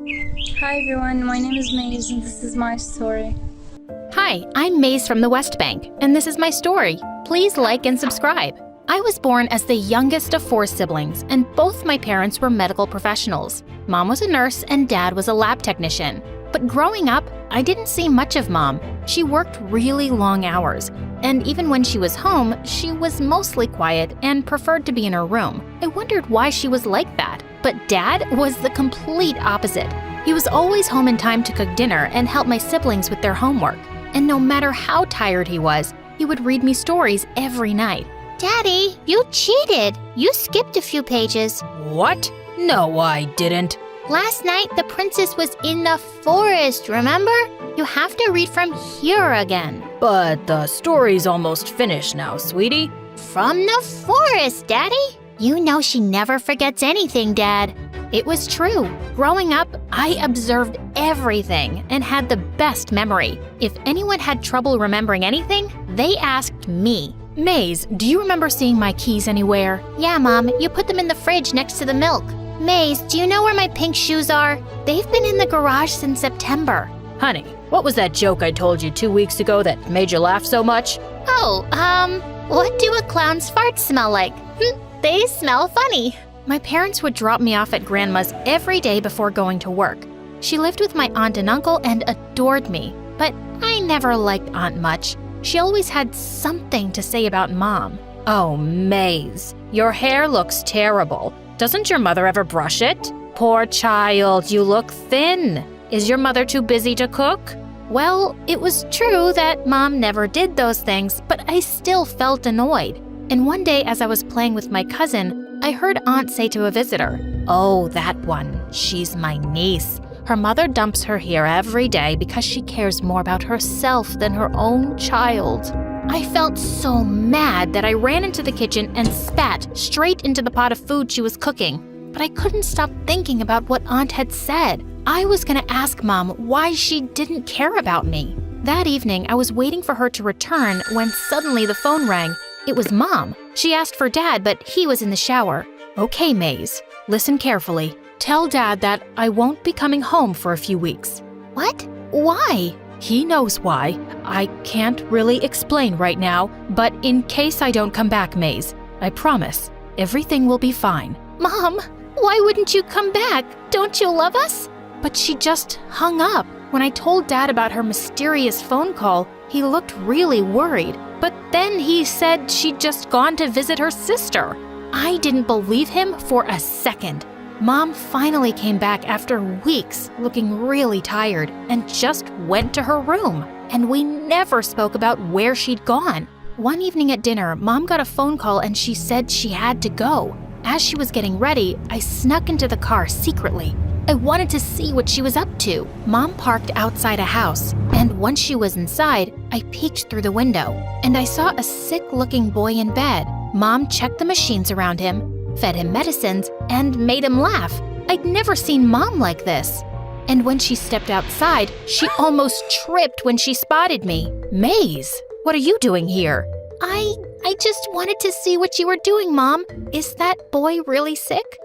Hi everyone, my name is Maze and this is my story. Hi, I'm Maze from the West Bank, and this is my story. Please like and subscribe. I was born as the youngest of 4 siblings, and both my parents were medical professionals. Mom was a nurse and Dad was a lab technician. But growing up, I didn't see much of Mom. She worked really long hours, and even when she was home, she was mostly quiet and preferred to be in her room. I wondered why she was like that. But Dad was the complete opposite. He was always home in time to cook dinner and help my siblings with their homework. And no matter how tired he was, he would read me stories every night. Daddy, you cheated. You skipped a few pages. What? No, I didn't. Last night, the princess was in the forest, remember? You have to read from here again. But the story's almost finished now, sweetie. From the forest, Daddy. You know she never forgets anything, Dad. It was true. Growing up, I observed everything and had the best memory. If anyone had trouble remembering anything, they asked me. Maze, do you remember seeing my keys anywhere? Yeah, Mom, you put them in the fridge next to the milk. Maze, do you know where my pink shoes are? They've been in the garage since September. Honey, what was that joke I told you 2 weeks ago that made you laugh so much? Oh, what do a clown's farts smell like? They smell funny. My parents would drop me off at Grandma's every day before going to work. She lived with my aunt and uncle and adored me, but I never liked Aunt much. She always had something to say about Mom. Oh, Maze, your hair looks terrible. Doesn't your mother ever brush it? Poor child, you look thin. Is your mother too busy to cook? Well, it was true that Mom never did those things, but I still felt annoyed. And one day as I was playing with my cousin, I heard Aunt say to a visitor, "Oh, that one, she's my niece. Her mother dumps her here every day because she cares more about herself than her own child." I felt so mad that I ran into the kitchen and spat straight into the pot of food she was cooking. But I couldn't stop thinking about what Aunt had said. I was going to ask Mom why she didn't care about me. That evening, I was waiting for her to return when suddenly the phone rang. It was Mom. She asked for Dad, but he was in the shower. Okay, Maze, listen carefully. Tell Dad that I won't be coming home for a few weeks. What? Why? He knows why. I can't really explain right now, but in case I don't come back, Maze, I promise, everything will be fine. Mom, why wouldn't you come back? Don't you love us? But she just hung up. When I told Dad about her mysterious phone call, he looked really worried. But then he said she'd just gone to visit her sister. I didn't believe him for a second. Mom finally came back after weeks, looking really tired, and just went to her room. And we never spoke about where she'd gone. One evening at dinner, Mom got a phone call and she said she had to go. As she was getting ready, I snuck into the car secretly. I wanted to see what she was up to. Mom parked outside a house, and once she was inside, I peeked through the window, and I saw a sick-looking boy in bed. Mom checked the machines around him, fed him medicines, and made him laugh. I'd never seen Mom like this. And when she stepped outside, she almost tripped when she spotted me. Maze, what are you doing here? I just wanted to see what you were doing, Mom. Is that boy really sick?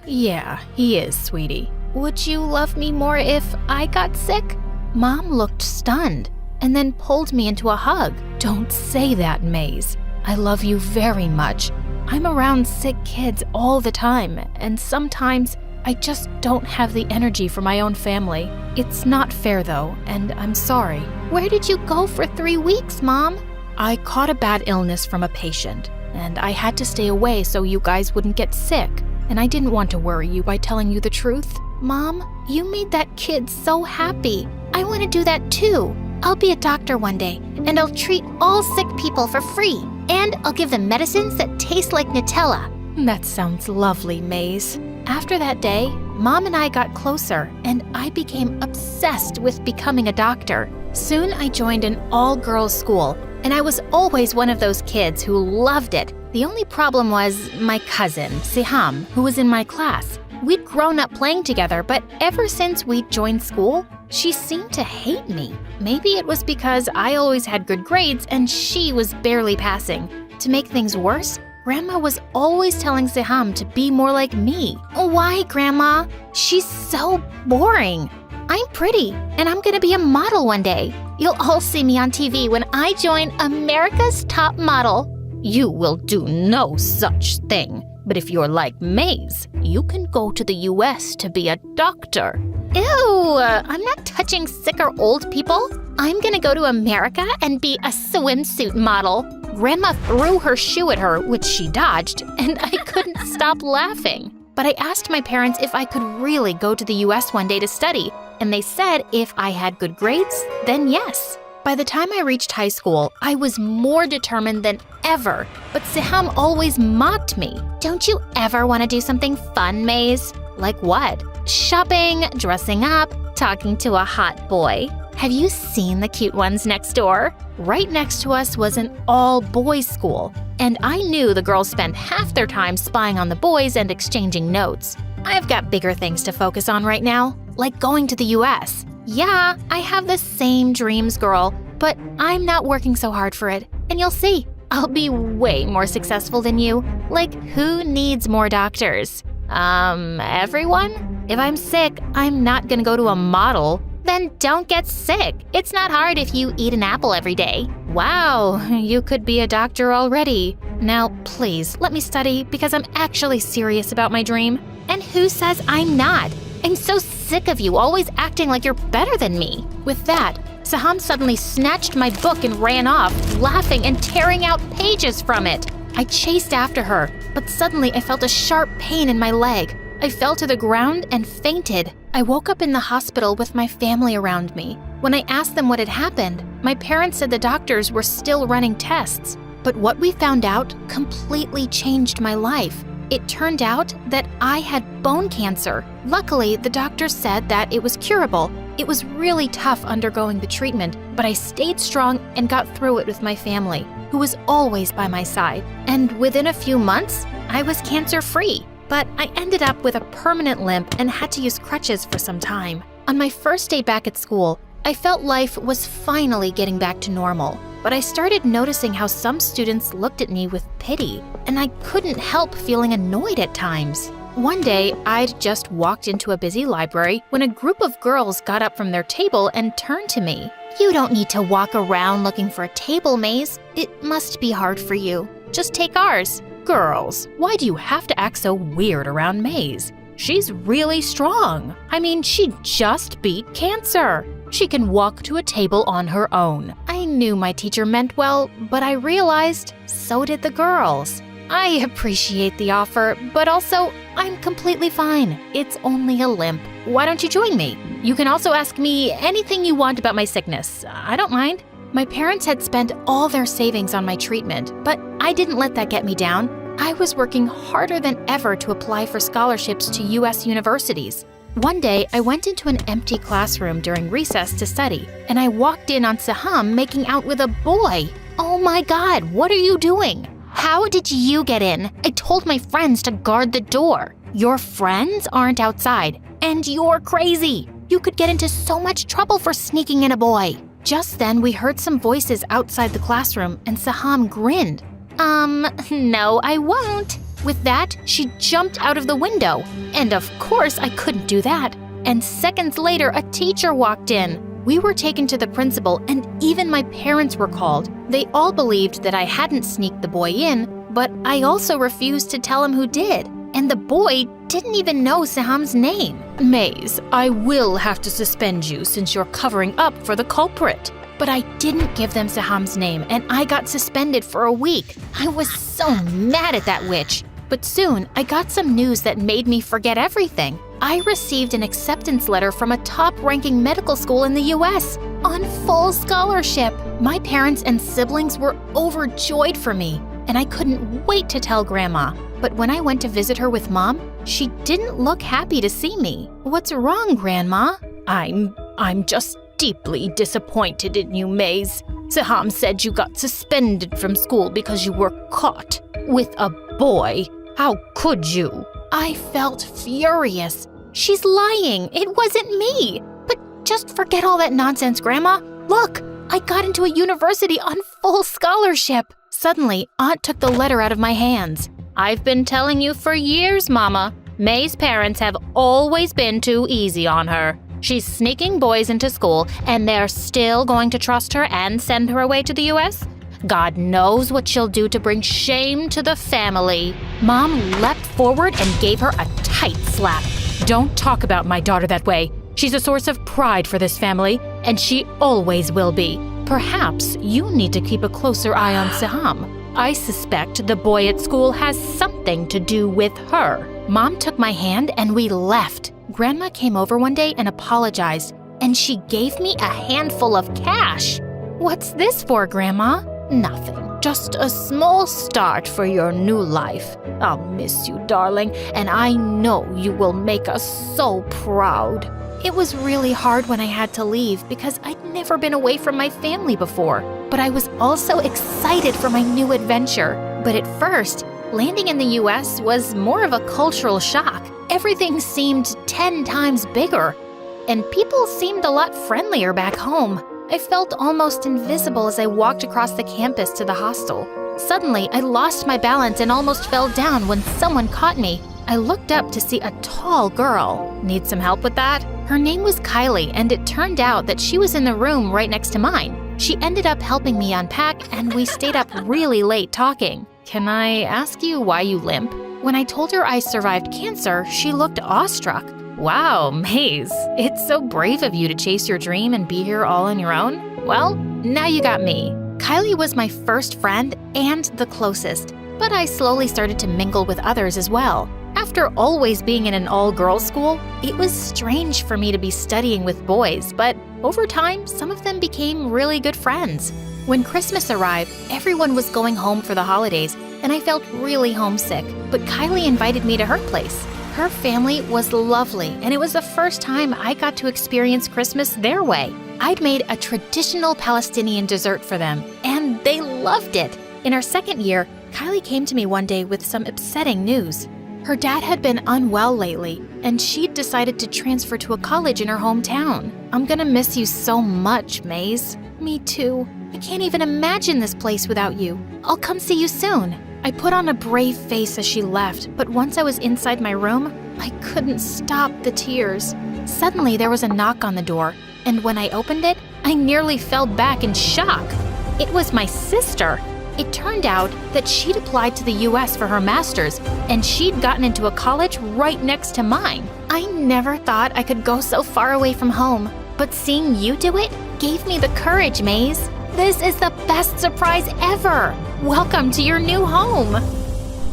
Yeah, he is, sweetie. Would you love me more if I got sick? Mom looked stunned and then pulled me into a hug. Don't say that, Maze. I love you very much. I'm around sick kids all the time, and sometimes I just don't have the energy for my own family. It's not fair, though, and I'm sorry. Where did you go for 3 weeks, Mom? I caught a bad illness from a patient, and I had to stay away so you guys wouldn't get sick. And I didn't want to worry you by telling you the truth. Mom, you made that kid so happy. I want to do that too. I'll be a doctor one day, and I'll treat all sick people for free. And I'll give them medicines that taste like Nutella. That sounds lovely, Maze. After that day, Mom and I got closer, and I became obsessed with becoming a doctor. Soon I joined an all-girls school, and I was always one of those kids who loved it. The only problem was my cousin, Siham, who was in my class. We'd grown up playing together, but ever since we joined school, she seemed to hate me. Maybe it was because I always had good grades and she was barely passing. To make things worse, Grandma was always telling Siham to be more like me. Why, Grandma? She's so boring. I'm pretty, and I'm gonna be a model one day. You'll all see me on TV when I join America's Top Model. You will do no such thing. But if you're like Maze, you can go to the US to be a doctor. Ew, I'm not touching sick or old people. I'm gonna go to America and be a swimsuit model. Grandma threw her shoe at her, which she dodged, and I couldn't stop laughing. But I asked my parents if I could really go to the US one day to study, and they said if I had good grades, then yes. By the time I reached high school, I was more determined than ever, but Siham always mocked me. Don't you ever want to do something fun, Maze? Like what? Shopping, dressing up, talking to a hot boy. Have you seen the cute ones next door? Right next to us was an all-boys school, and I knew the girls spent half their time spying on the boys and exchanging notes. I've got bigger things to focus on right now, like going to the US. Yeah, I have the same dreams, girl, but I'm not working so hard for it. And you'll see, I'll be way more successful than you. Like, who needs more doctors? Everyone? If I'm sick, I'm not gonna go to a model. Then don't get sick. It's not hard if you eat an apple every day. Wow, you could be a doctor already. Now, please, let me study because I'm actually serious about my dream. And who says I'm not? I'm so sick of you always acting like you're better than me. With that, Siham suddenly snatched my book and ran off, laughing and tearing out pages from it. I chased after her, but suddenly I felt a sharp pain in my leg. I fell to the ground and fainted. I woke up in the hospital with my family around me. When I asked them what had happened, my parents said the doctors were still running tests. But what we found out completely changed my life. It turned out that I had bone cancer. Luckily, the doctors said that it was curable. It was really tough undergoing the treatment, but I stayed strong and got through it with my family, who was always by my side. And within a few months, I was cancer-free. But I ended up with a permanent limp and had to use crutches for some time. On my first day back at school, I felt life was finally getting back to normal. But I started noticing how some students looked at me with pity, and I couldn't help feeling annoyed at times. One day, I'd just walked into a busy library when a group of girls got up from their table and turned to me. You don't need to walk around looking for a table, Maze. It must be hard for you. Just take ours. Girls, why do you have to act so weird around Maze? She's really strong. I mean, she just beat cancer. She can walk to a table on her own. I knew my teacher meant well, but I realized so did the girls. I appreciate the offer, but also, I'm completely fine. It's only a limp. Why don't you join me? You can also ask me anything you want about my sickness. I don't mind. My parents had spent all their savings on my treatment, but I didn't let that get me down. I was working harder than ever to apply for scholarships to US universities. One day, I went into an empty classroom during recess to study, and I walked in on Siham making out with a boy. Oh my God, what are you doing? How did you get in? I told my friends to guard the door. Your friends aren't outside, and you're crazy. You could get into so much trouble for sneaking in a boy. Just then, we heard some voices outside the classroom, and Siham grinned. No, I won't. With that, she jumped out of the window. And of course, I couldn't do that. And seconds later, a teacher walked in. We were taken to the principal, and even my parents were called. They all believed that I hadn't sneaked the boy in, but I also refused to tell him who did. And the boy didn't even know Siham's name. Maze, I will have to suspend you since you're covering up for the culprit. But I didn't give them Siham's name, and I got suspended for a week. I was so mad at that witch. But soon, I got some news that made me forget everything. I received an acceptance letter from a top-ranking medical school in the US on full scholarship. My parents and siblings were overjoyed for me, and I couldn't wait to tell Grandma. But when I went to visit her with Mom, she didn't look happy to see me. What's wrong, Grandma? I'm just deeply disappointed in you, Maze. Siham said you got suspended from school because you were caught with a boy. How could you? I felt furious. She's lying. It wasn't me. But just forget all that nonsense, Grandma. Look, I got into a university on full scholarship. Suddenly, Aunt took the letter out of my hands. I've been telling you for years, Mama. May's parents have always been too easy on her. She's sneaking boys into school, and they're still going to trust her and send her away to the US? God knows what she'll do to bring shame to the family. Mom leapt forward and gave her a tight slap. Don't talk about my daughter that way. She's a source of pride for this family, and she always will be. Perhaps you need to keep a closer eye on Siham. I suspect the boy at school has something to do with her. Mom took my hand and we left. Grandma came over one day and apologized, and she gave me a handful of cash. What's this for, Grandma? Nothing. Just a small start for your new life. I'll miss you, darling, and I know you will make us so proud. It was really hard when I had to leave because I'd never been away from my family before. But I was also excited for my new adventure. But at first, landing in the US was more of a cultural shock. Everything seemed 10 times bigger, and people seemed a lot friendlier back home. I felt almost invisible as I walked across the campus to the hostel. Suddenly, I lost my balance and almost fell down when someone caught me. I looked up to see a tall girl. Need some help with that? Her name was Kylie, and it turned out that she was in the room right next to mine. She ended up helping me unpack, and we stayed up really late talking. Can I ask you why you limp? When I told her I survived cancer, she looked awestruck. Wow, Maze, it's so brave of you to chase your dream and be here all on your own. Well, now you got me. Kylie was my first friend and the closest, but I slowly started to mingle with others as well. After always being in an all-girls school, it was strange for me to be studying with boys, but over time, some of them became really good friends. When Christmas arrived, everyone was going home for the holidays, and I felt really homesick, but Kylie invited me to her place. Her family was lovely, and it was the first time I got to experience Christmas their way. I'd made a traditional Palestinian dessert for them, and they loved it. In our second year, Kylie came to me one day with some upsetting news. Her dad had been unwell lately, and she'd decided to transfer to a college in her hometown. I'm gonna miss you so much, Maze. Me too. I can't even imagine this place without you. I'll come see you soon. I put on a brave face as she left, but once I was inside my room, I couldn't stop the tears. Suddenly, there was a knock on the door, and when I opened it, I nearly fell back in shock. It was my sister. It turned out that she'd applied to the US for her master's, and she'd gotten into a college right next to mine. I never thought I could go so far away from home, but seeing you do it gave me the courage, Maze. This is the best surprise ever! Welcome to your new home!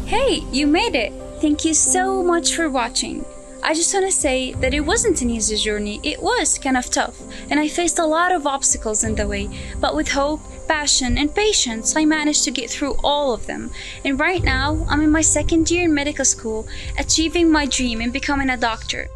Hey, you made it! Thank you so much for watching. I just want to say that it wasn't an easy journey. It was kind of tough, and I faced a lot of obstacles in the way, but with hope, passion, and patience, I managed to get through all of them. And right now, I'm in my second year in medical school, achieving my dream in becoming a doctor.